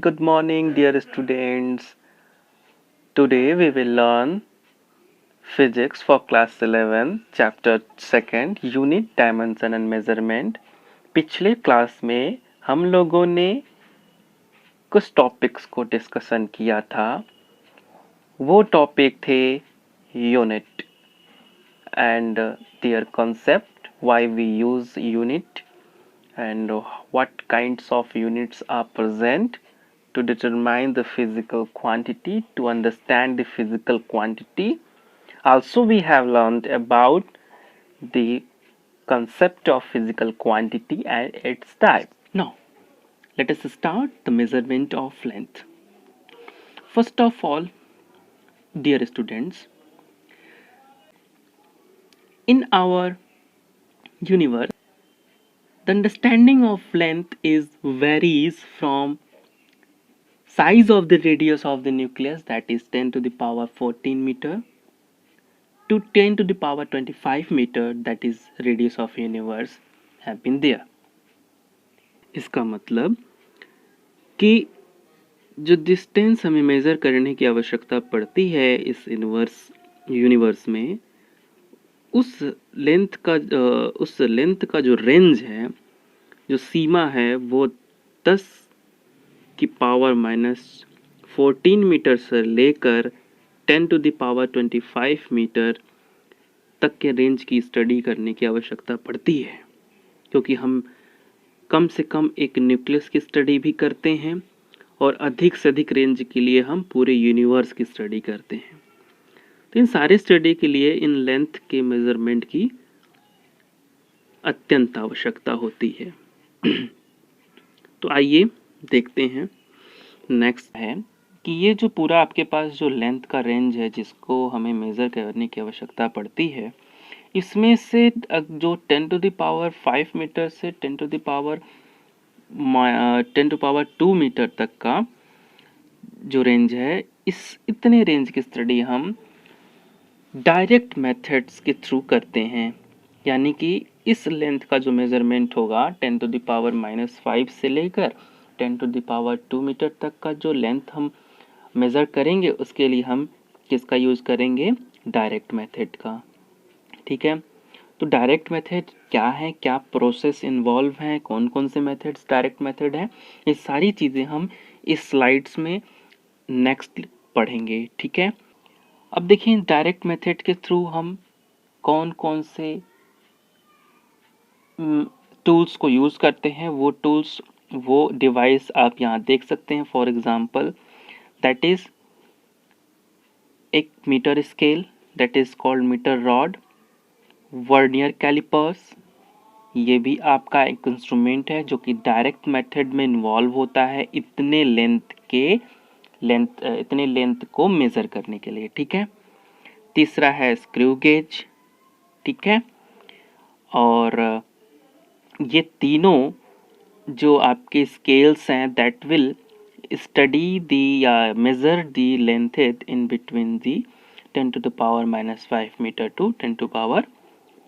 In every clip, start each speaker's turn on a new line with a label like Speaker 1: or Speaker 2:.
Speaker 1: good morning, dear students. Today we will learn physics for class 11, chapter 2, unit dimension and measurement. पिछले class में हम लोगों ने कुछ टॉपिक्स को डिस्कशन किया था. वो टॉपिक थे unit and their concept, why we use unit and what kinds of units are present to determine the physical quantity, to understand the physical quantity. Also, we have learned about the concept of physical quantity and its type. Now, let us start the measurement of length. First of all, dear students, in our universe, the understanding of length is varies from size of the radius of the nucleus, that is 10 to the power 14 meter, to 10 to the power 25 meter, that is radius of universe have been there. इसका मतलब कि जो distance हमें measure करने की आवश्यकता पड़ती है इस यूनिवर्स में, उस लेंथ का जो रेंज है, जो सीमा है, वो 10 की पावर -14 मीटर से लेकर 10 टू द पावर 25 मीटर तक के रेंज की स्टडी करने की आवश्यकता पड़ती है, क्योंकि हम कम से कम एक न्यूक्लियस की स्टडी भी करते हैं और अधिक से अधिक रेंज के लिए हम पूरे यूनिवर्स की स्टडी करते हैं. तो इन सारे स्टडी के लिए इन लेंथ के मेजरमेंट की अत्यंत आवश्यकता होती है. तो आइए देखते हैं. नेक्स्ट है कि ये जो पूरा आपके पास जो लेंथ का रेंज है जिसको हमें मेज़र करने की आवश्यकता पड़ती है, इसमें से जो 10 टू द पावर 5 मीटर से 10 टू द पावर 2 मीटर तक का जो रेंज है, इतने रेंज की स्टडी हम डायरेक्ट मेथड्स के थ्रू करते हैं. यानी कि इस लेंथ का जो मेजरमेंट होगा 10 टू द पावर -5 से लेकर 10 टू द पावर 2 मीटर तक का जो लेंथ हम मेज़र करेंगे, उसके लिए हम किसका यूज़ करेंगे? डायरेक्ट मेथड का. ठीक है. तो डायरेक्ट मेथड क्या है, क्या प्रोसेस इन्वॉल्व हैं, कौन कौन से मेथड्स डायरेक्ट मेथड हैं, ये सारी चीज़ें हम इस स्लाइड्स में नेक्स्ट पढ़ेंगे. ठीक है. अब देखिए डायरेक्ट मेथड के थ्रू हम कौन कौन से टूल्स को यूज़ करते हैं. वो डिवाइस आप यहाँ देख सकते हैं. फॉर एग्जांपल दैट इज़ एक metre scale, that is called metre rod, vernier callipers, ये भी आपका एक इंस्ट्रूमेंट है जो कि डायरेक्ट मेथड में इन्वॉल्व होता है इतने लेंथ को मेज़र करने के लिए. ठीक है. तीसरा है स्क्रू गेज. ठीक है. और ये तीनों जो आपके स्केल्स हैं दैट विल स्टडी दी या measure the length in between the 10 to the power -5 metre to 10 to power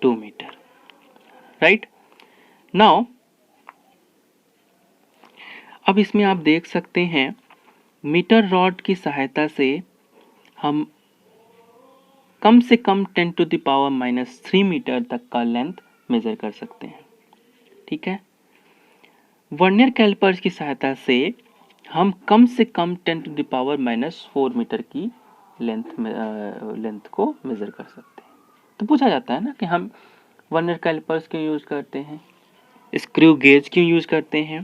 Speaker 1: 2 metre. Right. Now अब इसमें आप देख सकते हैं मीटर रॉड की सहायता से हम कम से कम 10 टू द पावर -3 मीटर तक का लेंथ मेज़र कर सकते हैं. ठीक है. वर्नियर कैलिपर्स की सहायता से हम कम से कम 10 टू द पावर -4 मीटर की लेंथ को मेज़र कर सकते हैं. तो पूछा जाता है ना कि हम वर्नियर कैलिपर्स क्यों यूज़ करते हैं, स्क्रू गेज क्यों यूज़ करते हैं.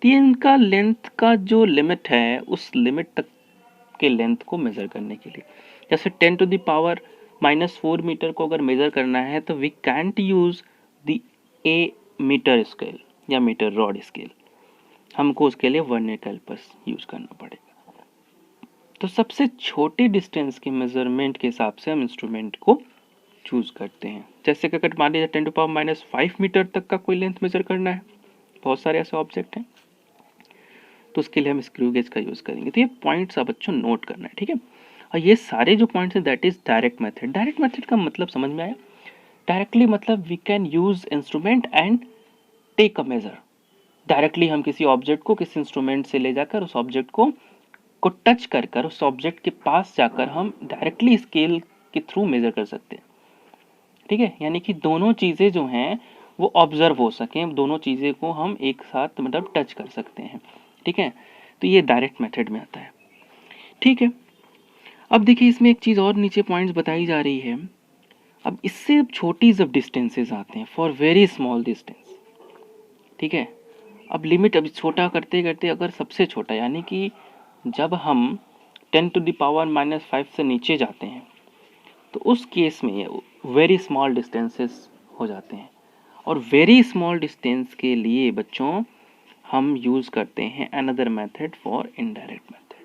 Speaker 1: तो ये इनका लेंथ का जो लिमिट है, उस लिमिट तक के लेंथ को मेज़र करने के लिए. जैसे 10 टू द पावर -4 मीटर को अगर मेज़र करना है तो we can't use the a metre scale या मीटर रॉड स्केल. हमको उसके लिए वर्नियर कैलिपर्स यूज़ करना पड़ेगा. तो सबसे छोटे डिस्टेंस के मेज़रमेंट के हिसाब से हम इंस्ट्रूमेंट को चूज़ करते हैं. जैसे कि अगर मान लीजिए 10 टू पावर -5 मीटर तक का कोई लेंथ मेज़र करना है, बहुत सारे ऐसे ऑब्जेक्ट हैं, तो उसके लिए हम स्क्रू गेज का यूज़ करेंगे. तो ये पॉइंट्स आप बच्चों नोट करना है. ठीक है. और ये सारे जो पॉइंट्स हैं that is direct method. Direct method का मतलब समझ में आया? डायरेक्टली मतलब we can use instrument and take a measure. Directly हम किसी ऑब्जेक्ट को किसी इंस्ट्रूमेंट से ले जाकर उस ऑब्जेक्ट को टच कर कर उस ऑब्जेक्ट के पास जाकर हम डायरेक्टली स्केल के थ्रू मेजर कर सकते हैं। ठीक है, यानी कि दोनों चीज़ें जो हैं वो ऑब्जर्व हो सकें, दोनों चीज़ें को हम एक साथ मतलब टच कर सकते हैं। ठीक है, तो ये डायरेक्ट मेथड में आता है। ठीक है, अब देखिए इसमें एक चीज़ और नीचे पॉइंट्स बताई जा रही है। अब इससे छोटी जब डिस्टेंसेस आते हैं, फॉर वेरी स्मॉल डिस्टेंस, ठीक है, अब लिमिट अभी छोटा करते करते अगर सबसे छोटा यानी कि जब हम 10⁻⁻5 से नीचे जाते हैं तो उस केस में वेरी स्मॉल डिस्टेंसेस हो जाते हैं। और वेरी स्मॉल डिस्टेंस के लिए बच्चों हम यूज़ करते हैं another method for indirect method.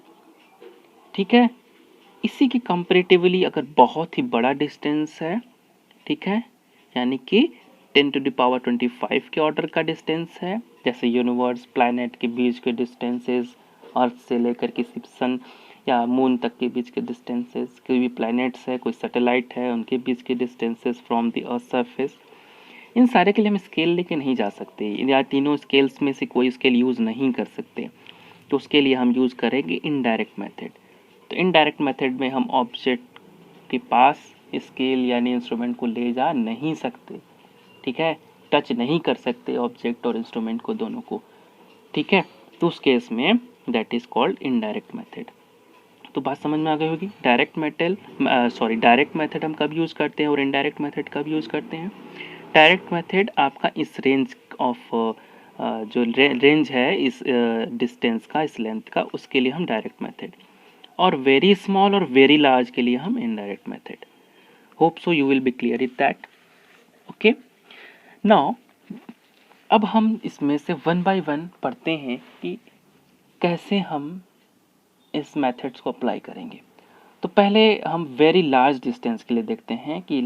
Speaker 1: ठीक है, इसी के कंपैरेटिवली अगर बहुत ही बड़ा डिस्टेंस है, ठीक है, यानी कि 10⁻25 के ऑर्डर का डिस्टेंस है, जैसे यूनिवर्स प्लैनेट के बीच के डिस्टेंसेस, अर्थ से लेकर किसी सन या मून तक के बीच के डिस्टेंसेस, कोई भी प्लैनेट्स है, कोई सैटेलाइट है, उनके बीच के distances from the earth surface, इन सारे के लिए हम स्केल लेके नहीं जा सकते, या तीनों स्केल्स में से कोई स्केल यूज़ नहीं कर सकते, तो उसके लिए हम यूज़ करेंगे इनडायरेक्ट मेथड। तो इनडायरेक्ट मेथड में हम ऑब्जेक्ट के पास स्केल यानी इंस्ट्रूमेंट को ले जा नहीं सकते। ठीक है, टच नहीं कर सकते ऑब्जेक्ट और इंस्ट्रूमेंट को, दोनों को। ठीक है, तो उस केस में that is called indirect method. तो बात समझ में आ गई होगी। डायरेक्ट मेथड हम कब यूज़ करते हैं और इनडायरेक्ट मेथड कब यूज़ करते हैं। डायरेक्ट मेथड आपका इस रेंज ऑफ जो रेंज है इस डिस्टेंस का, इस लेंथ का, उसके लिए हम डायरेक्ट मेथड, और वेरी स्मॉल और वेरी लार्ज के लिए हम indirect method. Hope so you will be clear it that. Okay, now अब हम इसमें से वन बाय वन पढ़ते हैं कि कैसे हम इस मेथड्स को अप्लाई करेंगे। तो पहले हम वेरी लार्ज डिस्टेंस के लिए देखते हैं कि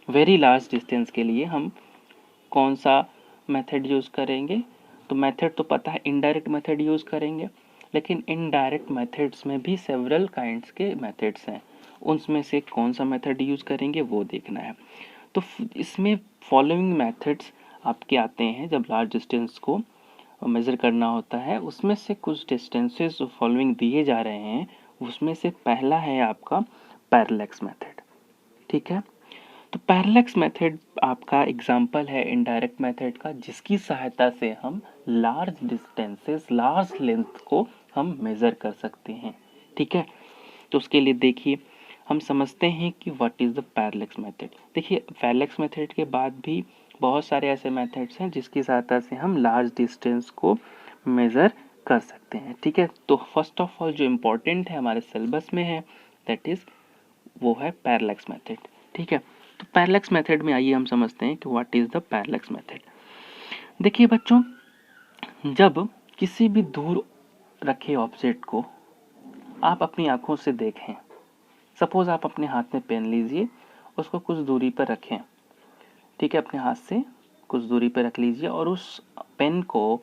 Speaker 1: वेरी लार्ज डिस्टेंस के लिए हम कौन सा मेथड यूज़ करेंगे। तो मेथड तो पता है, इनडायरेक्ट मेथड यूज़ करेंगे, लेकिन इनडायरेक्ट मेथड्स में भी सेवरल काइंड्स के मेथड्स हैं, उनमें से कौन सा मेथड यूज़ करेंगे वो देखना है। तो इसमें फॉलोइंग मेथड्स आपके आते हैं जब लार्ज डिस्टेंस को मेज़र करना होता है। उसमें से कुछ डिस्टेंसेस जो फॉलोइंग दिए जा रहे हैं, उसमें से पहला है आपका पैरेलैक्स मेथड। ठीक है, तो पैरेलैक्स मेथड आपका एग्जाम्पल है इनडायरेक्ट मेथड का, जिसकी सहायता से हम लार्ज डिस्टेंसेस, लार्ज लेंथ को हम मेज़र कर सकते हैं। ठीक है, तो उसके लिए देखिए हम समझते हैं कि what is the parallax method. देखिए पैरेलैक्स मेथड के बाद भी बहुत सारे ऐसे मेथड्स हैं जिसकी सहायता से हम लार्ज डिस्टेंस को मेज़र कर सकते हैं। ठीक है, तो फर्स्ट ऑफ ऑल जो इम्पोर्टेंट है हमारे सिलेबस में है दैट इज़ वो है पैरेलैक्स मेथड। ठीक है, तो पैरेलैक्स मेथड में आइए हम समझते हैं कि what is the parallax method. देखिए बच्चों, जब किसी भी दूर रखे ऑब्जेक्ट को आप अपनी आंखों से देखें, सपोज आप अपने हाथ में पेन लीजिए, उसको कुछ दूरी पर रखें। ठीक है, अपने हाथ से कुछ दूरी पर रख लीजिए और उस पेन को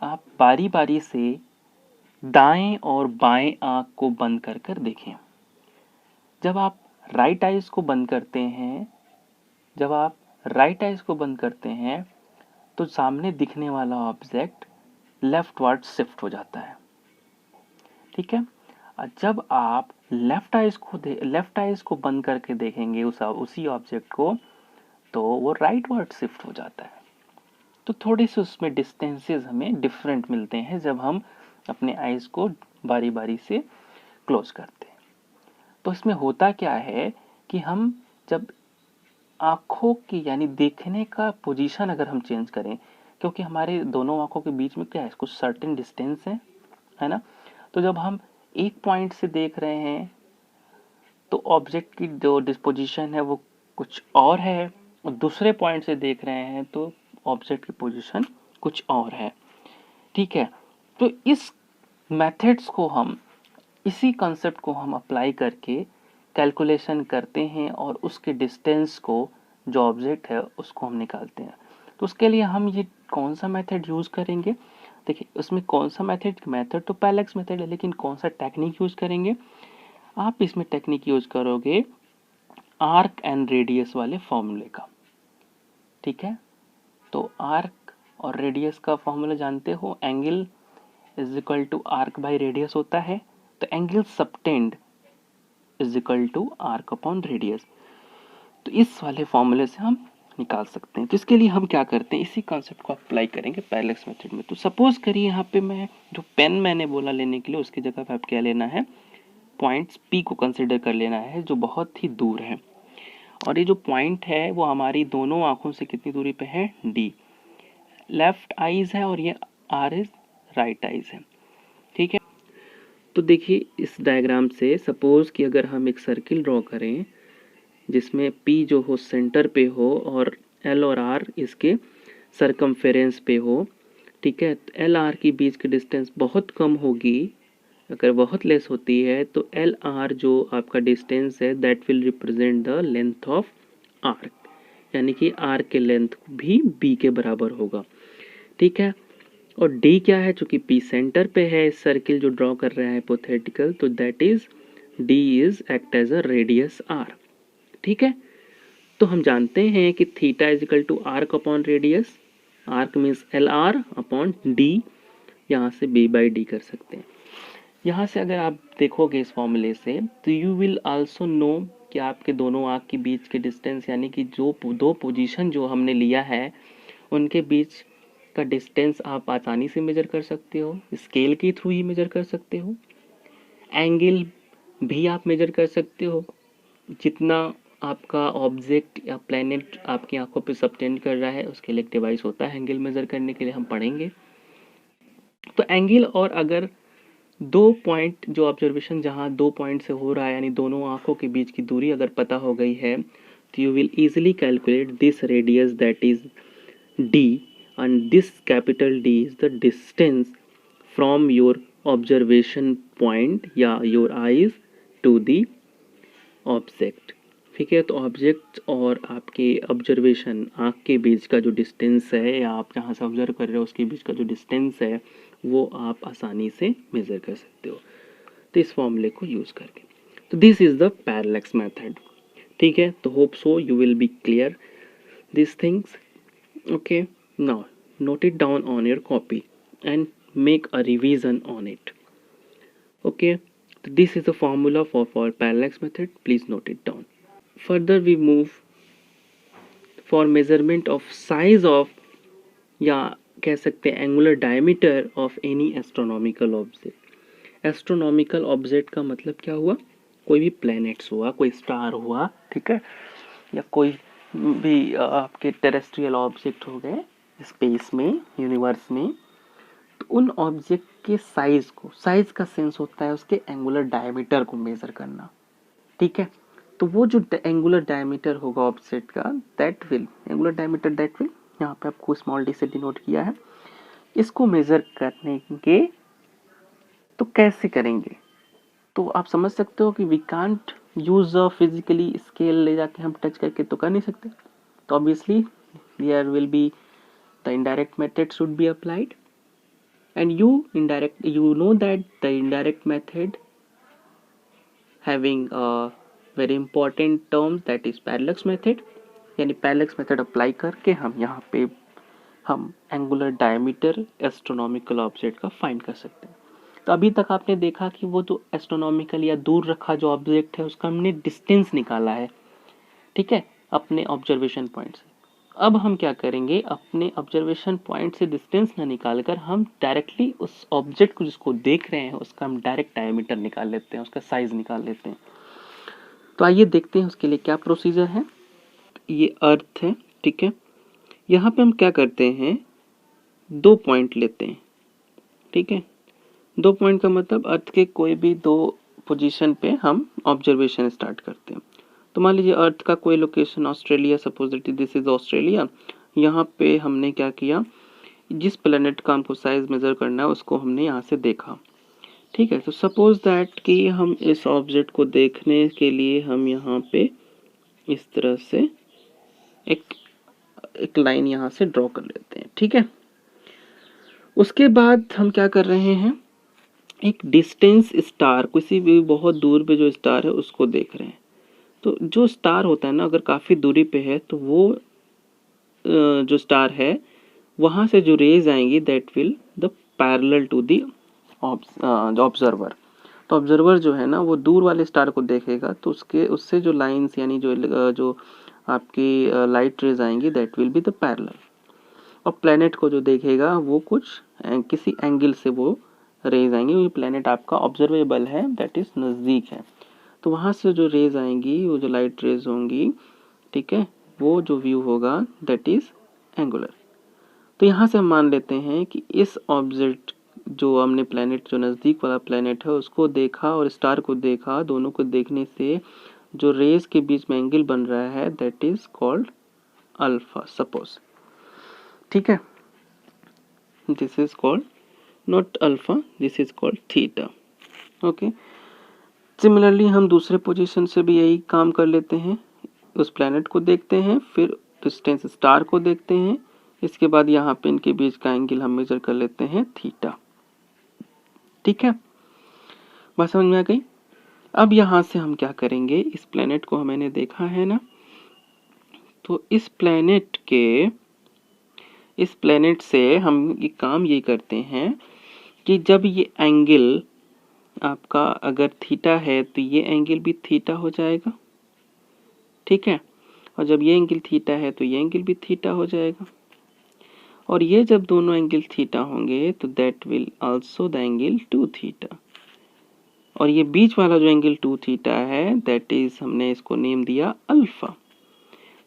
Speaker 1: आप बारी बारी से दाएं और बाएं आंख को बंद कर कर देखें। जब आप राइट आइज को बंद करते हैं तो सामने दिखने वाला ऑब्जेक्ट लेफ्ट वर्ड शिफ्ट हो जाता है। ठीक है, जब आप लेफ्ट आइज को बंद करके देखेंगे उसी ऑब्जेक्ट को, तो वो राइट वर्ड शिफ्ट हो जाता है। तो थोड़े से उसमें डिस्टेंसेस हमें डिफरेंट मिलते हैं जब हम अपने आइज को बारी बारी से क्लोज करते हैं। तो इसमें होता क्या है कि हम जब आँखों की यानी देखने का पोजीशन अगर हम चेंज करें, क्योंकि हमारे दोनों आँखों के बीच में क्या है, कुछ सर्टेन डिस्टेंस है ना। तो जब हम एक पॉइंट से देख रहे हैं तो ऑब्जेक्ट की जो डिस्पोजिशन है वो कुछ और है, और दूसरे पॉइंट से देख रहे हैं तो ऑब्जेक्ट की पोजीशन कुछ और है। ठीक है, तो इस मेथड्स को हम, इसी कॉन्सेप्ट को हम अप्लाई करके कैलकुलेशन करते हैं और उसके डिस्टेंस को, जो ऑब्जेक्ट है उसको हम निकालते हैं। तो उसके लिए हम ये कौन सा मेथड यूज़ करेंगे। देखिए उसमें कौन सा मेथड तो पैरेलैक्स मेथड है, लेकिन कौन सा टेक्निक यूज़ करेंगे। आप इसमें टेक्निक यूज़ करोगे आर्क एंड रेडियस वाले फॉर्मूले का। ठीक है, तो आर्क और रेडियस का फॉर्मूला जानते हो, angle is equal to arc by radius होता है। तो angle subtended is equal to arc upon radius. तो इस वाले फॉर्मूले से हम निकाल सकते हैं। तो इसके लिए हम क्या करते हैं, इसी कॉन्सेप्ट को अप्लाई करेंगे पैरेलैक्स मेथड में। तो सपोज करिए यहाँ पे मैं जो पेन मैंने बोला लेने के लिए, उसकी जगह पे आप क्या लेना है, पॉइंट्स पी को कंसिडर कर लेना है जो बहुत ही दूर है। और ये जो पॉइंट है वो हमारी दोनों आंखों से कितनी दूरी पे है, डी। लेफ्ट आईज है और ये आर इज राइट आईज है, ठीक है। तो देखिए इस डायग्राम से सपोज कि अगर हम एक सर्किल ड्रॉ करें जिसमें पी जो हो सेंटर पे हो और एल और आर इसके सरकमफेरेंस पे हो, ठीक है। तो एल आर के बीच की डिस्टेंस बहुत कम होगी, अगर बहुत लेस होती है तो एल आर जो आपका डिस्टेंस है that will represent the length of arc, यानी कि आर के लेंथ भी बी के बराबर होगा, ठीक है। और डी क्या है, चूंकि पी सेंटर पे है इस सर्किल जो ड्रॉ कर रहा है हाइपोथेटिकल, तो that is D is act as a radius R, ठीक है। तो हम जानते हैं कि theta is equal to arc upon radius, arc means L R upon D, यहाँ से बी बाई डी कर सकते हैं। यहाँ से अगर आप देखोगे इस फॉर्मूले से तो यू विल आल्सो नो कि आपके दोनों आर्क के बीच के डिस्टेंस, यानी कि जो दो पोजीशन जो हमने लिया है उनके बीच का डिस्टेंस आप आसानी से मेजर कर सकते हो, स्केल के थ्रू ही मेजर कर सकते हो। एंगल भी आप मेजर कर सकते हो, जितना आपका ऑब्जेक्ट या प्लैनेट आपकी आंखों पे सबटेंड कर रहा है उसके लिए एक डिवाइस होता है एंगल मेजर करने के लिए, हम पढ़ेंगे। तो एंगल और अगर दो पॉइंट जो ऑब्जर्वेशन जहाँ दो पॉइंट से हो रहा है यानी दोनों आंखों के बीच की दूरी अगर पता हो गई है तो you will easily calculate this radius that is D and this capital D is the distance from your observation point या your eyes to the object, ठीक है। तो ऑब्जेक्ट और आपके ऑब्जर्वेशन आँख के बीच का जो डिस्टेंस है या आप जहाँ से ऑब्जर्व कर रहे हो उसके बीच का जो डिस्टेंस है वो आप आसानी से मेज़र कर सकते हो, तो इस फॉर्मूले को यूज़ करके। तो this is the parallax method, ठीक है। तो hope so you will be clear this things, okay. Now note it down on your copy and make a revision on it. Okay, so this is the formula for parallax method. Please note it down. Further we move for measurement of size of या कह सकते हैं angular diameter of any astronomical object. Astronomical object का मतलब क्या हुआ, कोई भी प्लैनेट्स हुआ, कोई स्टार हुआ, ठीक है, या कोई भी आपके टेरेस्ट्रियल ऑब्जेक्ट हो गए स्पेस में, यूनिवर्स में। तो उन ऑब्जेक्ट के साइज को, साइज का सेंस होता है उसके एंगुलर डायमीटर को मेजर करना, ठीक है। तो वो जो एंगुलर डायमीटर होगा ऑब्जेक्ट का that will, angular diameter that will, यहाँ पे आपको स्मॉल डी से डिनोट किया है। इसको मेजर करने के तो कैसे करेंगे, तो आप समझ सकते हो कि we can't use a physically scale ले जाके हम टच करके तो कर नहीं सकते। तो obviously there will be the indirect method should be applied, and you know that the indirect method having a very important term that is parallax method, यानी parallax method apply करके हम यहाँ पे हम एंगुलर डायमीटर एस्ट्रोनॉमिकल ऑब्जेक्ट का find कर सकते हैं। तो अभी तक आपने देखा कि वो जो एस्ट्रोनॉमिकल या दूर रखा जो ऑब्जेक्ट है उसका हमने डिस्टेंस निकाला है, ठीक है, अपने ऑब्जर्वेशन पॉइंट से। अब हम क्या करेंगे, अपने ऑब्जर्वेशन पॉइंट से डिस्टेंस ना निकालकर हम डायरेक्टली उस ऑब्जेक्ट को जिसको देख रहे हैं उसका हम डायरेक्ट डायमीटर निकाल लेते हैं, उसका साइज निकाल लेते हैं। तो आइए देखते हैं उसके लिए क्या प्रोसीजर है। ये अर्थ है, ठीक है। यहाँ पे हम क्या करते हैं, दो पॉइंट लेते हैं, ठीक है। दो पॉइंट का मतलब अर्थ के कोई भी दो पोजीशन पे हम ऑब्जर्वेशन स्टार्ट करते हैं। तो मान लीजिए अर्थ का कोई location Australia, suppose that this is Australia. यहाँ पे हमने क्या किया, जिस प्लेनेट का हमको साइज मेजर करना है उसको हमने यहाँ से देखा, ठीक है। तो सपोज दैट कि हम इस ऑब्जेक्ट को देखने के लिए हम यहाँ पे इस तरह से एक लाइन यहाँ से ड्रॉ कर लेते हैं, ठीक है। उसके बाद हम क्या कर रहे हैं, एक डिस्टेंस स्टार, किसी भी बहुत दूर पे जो स्टार है उसको देख रहे हैं। तो जो स्टार होता है ना, अगर काफ़ी दूरी पे है तो वो जो स्टार है वहाँ से जो रेज आएंगी that will the parallel to the observer. तो ऑब्जर्वर जो है ना वो दूर वाले स्टार को देखेगा तो उससे जो लाइंस यानी जो आपकी लाइट रेज आएंगी that will be the parallel. और प्लेनेट को जो देखेगा वो कुछ किसी एंगल से वो रेज आएंगी, क्योंकि प्लेनेट आपका ऑब्जर्वेबल है, दैट इज नज़दीक है। तो वहाँ से जो रेज आएंगी, वो जो लाइट रेज होंगी, ठीक है, वो जो व्यू होगा दैट इज एंगुलर। तो यहाँ से हम मान लेते हैं कि इस ऑब्जेक्ट जो हमने प्लेनेट, जो नज़दीक वाला प्लेनेट है उसको देखा और स्टार को देखा, दोनों को देखने से जो रेज के बीच में एंगल बन रहा है that is called alpha, suppose, ठीक है। This is called not alpha, this is called theta, okay. Similarly हम दूसरे पोजीशन से भी यही काम कर लेते हैं, उस प्लेनेट को देखते हैं, फिर डिस्टेंस स्टार को देखते हैं, इसके बाद यहाँ पे इनके बीच का एंगल हम मेजर कर लेते हैं थीटा, ठीक है। बात समझ में आ गई। अब यहाँ से हम क्या करेंगे, इस प्लेनेट को मैंने देखा है ना, तो इस प्लेनेट से हम ये काम ये करते हैं कि जब ये एंगल आपका अगर थीटा है तो ये एंगल भी थीटा हो जाएगा, ठीक है, और जब ये एंगल थीटा है तो ये एंगल भी थीटा हो जाएगा, और ये जब दोनों एंगल थीटा होंगे तो that will also the angle 2 theta, और ये बीच वाला जो एंगल 2 थीटा है दैट इज हमने इसको नेम दिया अल्फा।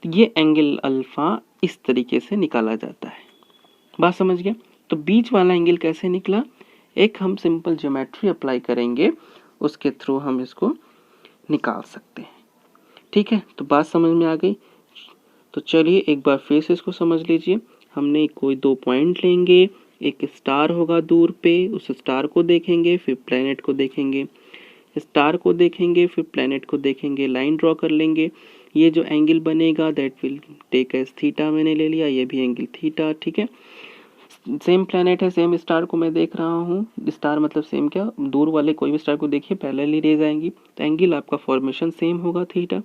Speaker 1: तो ये एंगल अल्फा इस तरीके से निकाला जाता है, बात समझ गया। तो बीच वाला एंगल कैसे निकला, एक हम सिंपल ज्योमेट्री अप्लाई करेंगे, उसके थ्रू हम इसको निकाल सकते हैं, ठीक है। तो बात समझ में आ गई। तो चलिए एक बार फिर से इसको समझ लीजिए। हमने कोई 2 पॉइंट लेंगे, एक स्टार होगा दूर पे, उस स्टार को देखेंगे, फिर प्लेनेट को देखेंगे, स्टार को देखेंगे, फिर प्लेनेट को देखेंगे, लाइन ड्रॉ कर लेंगे, ये जो एंगल बनेगा that will take as theta, मैंने ले लिया, ये भी एंगल थीटा, ठीक है। सेम प्लेनेट है, सेम स्टार को मैं देख रहा हूँ, स्टार मतलब सेम क्या, दूर वाले कोई भी स्टार को देखिए पैरेलली रेज आएंगी, तो एंगल आपका फॉर्मेशन सेम होगा थीटा।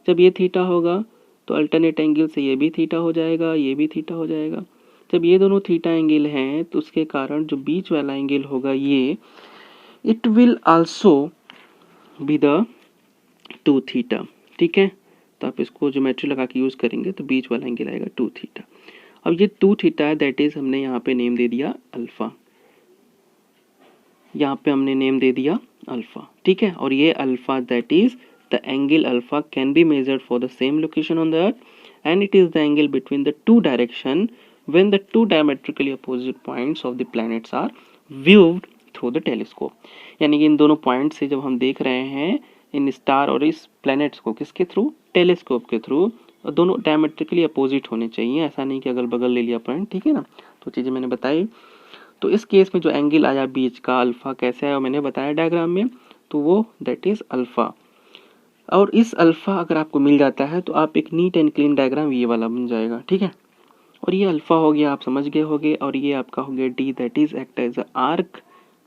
Speaker 1: जब ये थीटा होगा तो अल्टरनेट एंगल से ये भी थीटा हो जाएगा, ये भी थीटा हो जाएगा। जब ये दोनों थीटा एंगल हैं तो उसके कारण जो बीच वाला एंगल होगा ये it will also be the 2 theta, ठीक है। तो आप इसको ज्योमेट्री लगा के यूज करेंगे तो बीच वाला एंगल आएगा 2 थीटा। अब ये 2 थीटा है दैट इज हमने यहाँ पे नेम दे दिया अल्फा, यहाँ पे हमने नेम दे दिया अल्फा, ठीक है। और ये alpha that is the angle alpha can be measured for the same location on the earth and it is the angle between the 2 direction when the 2 diametrically opposite points of the planets are viewed through the telescope। यानी कि इन दोनों point से जब हम देख रहे हैं in star और इस प्लैनेट्स को, किसके थ्रू, टेलीस्कोप के थ्रू, दोनों डायमेट्रिकली अपोजिट होने चाहिए, ऐसा नहीं कि अगल बगल ले लिया पॉइंट, ठीक है ना। तो चीज़ें मैंने बताई। तो इस केस में जो एंगल आया बीच का अल्फा कैसे आया मैंने बताया डायग्राम में, तो वो दैट इज अल्फा। और इस अल्फा अगर आपको मिल जाता है तो आप एक नीट एंड क्लीन डायग्राम ये वाला बन जाएगा, ठीक है। और ये अल्फा हो गया, आप समझ गए होगे, और ये आपका हो गया D that is act as a arc,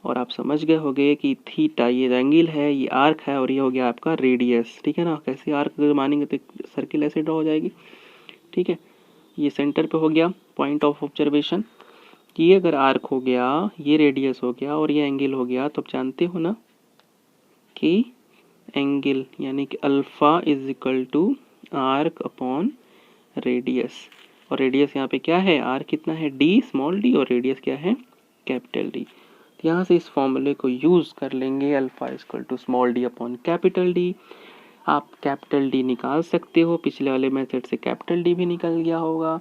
Speaker 1: और आप समझ गए होगे कि थीटा ये एंगल है, ये आर्क है, और ये हो गया आपका रेडियस, ठीक है ना। कैसे आर्क अगर मानेंगे तो सर्किल ऐसे ड्रॉ हो जाएगी, ठीक है। ये सेंटर पे हो गया पॉइंट ऑफ ऑब्जर्वेशन, ये अगर आर्क हो गया, ये रेडियस हो गया और ये एंगल हो गया, तो आप जानते हो ना कि एंगल यानी कि alpha is equal to arc upon radius, और रेडियस यहाँ पे क्या है, आर कितना है, डी, स्मॉल डी, और रेडियस क्या है, कैपिटल डी। तो यहाँ से इस फॉर्मूले को यूज कर लेंगे, alpha equal to small D upon capital D. आप कैपिटल डी निकाल सकते हो, पिछले वाले मेथड से कैपिटल डी भी निकल गया होगा,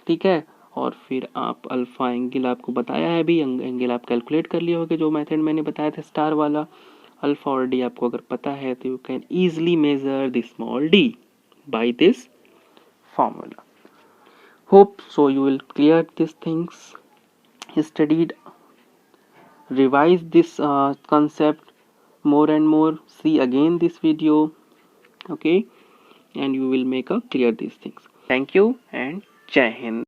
Speaker 1: ठीक है। और फिर आप अल्फा एंगल आपको बताया है भी, एंगल आप कैलकुलेट कर लिए होगे जो मेथड मैंने बताया था स्टार वाला। अल्फा और डी आपको अगर पता है तो you can easily measure the small D by this formula। Hope so you will clear these things, studied, revise this concept more and more, see again this video, okay, and you will make a clear these things। Thank you and Jai Hind।